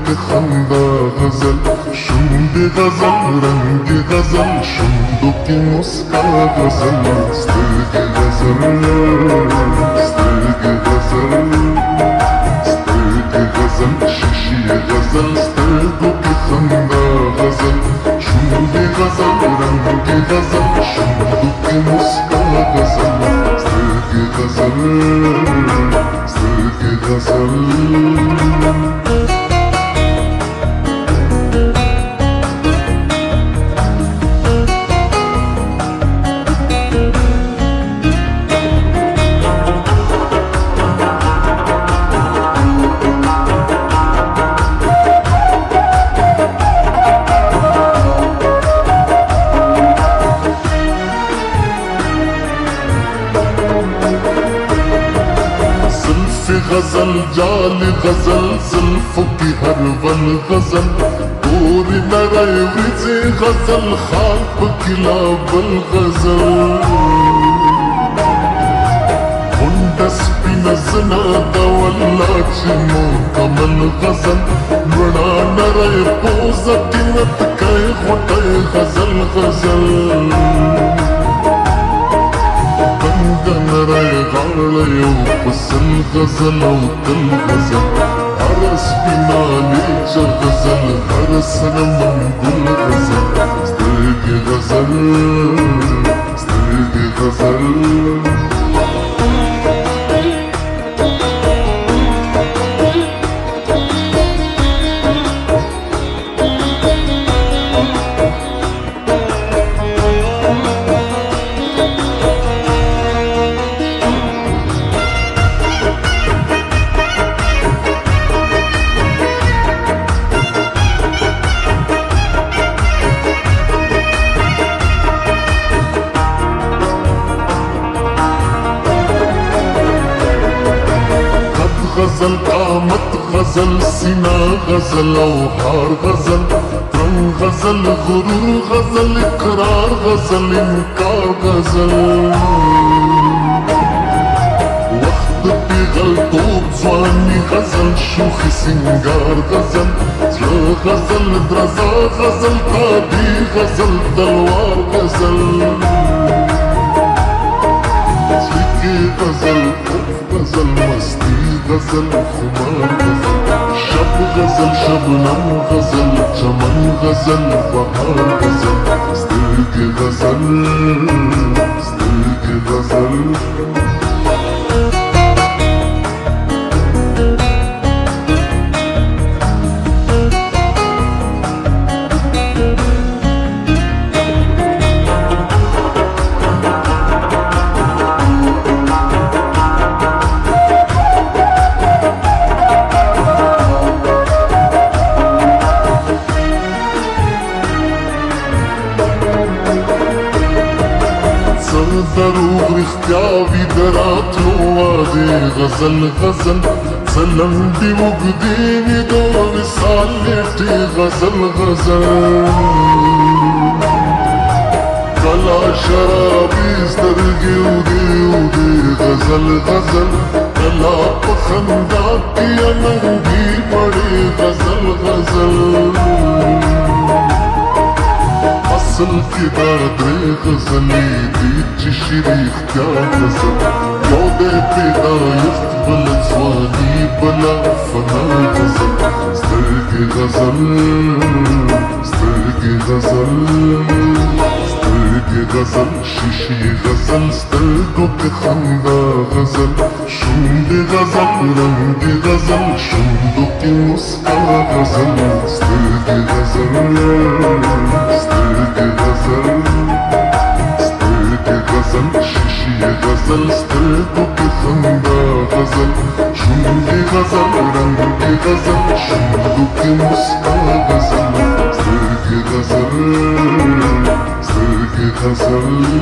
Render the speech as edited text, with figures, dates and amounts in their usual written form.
के खंदा गजल, शूंदे गजल, रंग गजल, शूंदों की मुस्का गजल, स्तर्गे गजल, स्तर्गे गजल, स्तर्गे गजल, शीशे गजल, स्तर्गों की खंदा गजल, शूंदे गजल, रंग गजल, शूंदों की मुस्का गजल, स्तर्गे गजल, स्तर्गे गजल। गजल जाल गजल, जुल्फों की हर वन गजल, पूरी नरय विजे गजल, खाप किला बल गजल, मुंडस भी नजना दवल्लाची मोकमल गजल, बड़ा नरय पोजा किनत कय घोटय गजल गजल, नरय गाड़यो पसल गजल तल गजल, हरस बिनाले च गजल, हरसन मंगुल गजल, स्तर्गे गजल, स्तर्गे गजल। गजल कामत गजल, सीना गजल, औहार गजल, रंग गजल, गुरूर गजल, इकरार गजल, इनकार गजल, वक्त पे गलतोब जवानी गजल, शोखी सिंगार गजल, गजल द्रजा गजल, ताबी गजल, तलवार गजल, गजल गजल, मस्ती गजल, खुमार गजल, शब गजल, शबनम गजल, चमन गजल, बहार गजल, स्तर्गे गजल, स्तर्गे गजल। دروغ رښتیا وي د راتلو وعدې غزل غزل، ځلنډې اوږدې وي د وصال نیټې غزل غزل، کله شرابي سترګې وږې وږې غزل غزل، کله په خندا کې اننګي پړې غزل غزل، اصل کی دا درې غزلې دي چې شریک کیا غزل، یو دې پیدایښت بل ځواني بله فنا غزل، سترګې غزل، سترګې غزل، سترګې غزل، شیشې غزل، سترګو کې خندا غزل، شونډې غزل، رنګې غزل، شونډو کې مسکا غزل، سترګې غزل، سترګې غزل، سترګې غزل، شیشې غزل، سترګو کې خندا غزل، شونډې غزل، رنګې غزل، شونډو کې مسکا غزل، سترګې غزل، سترګې غزل.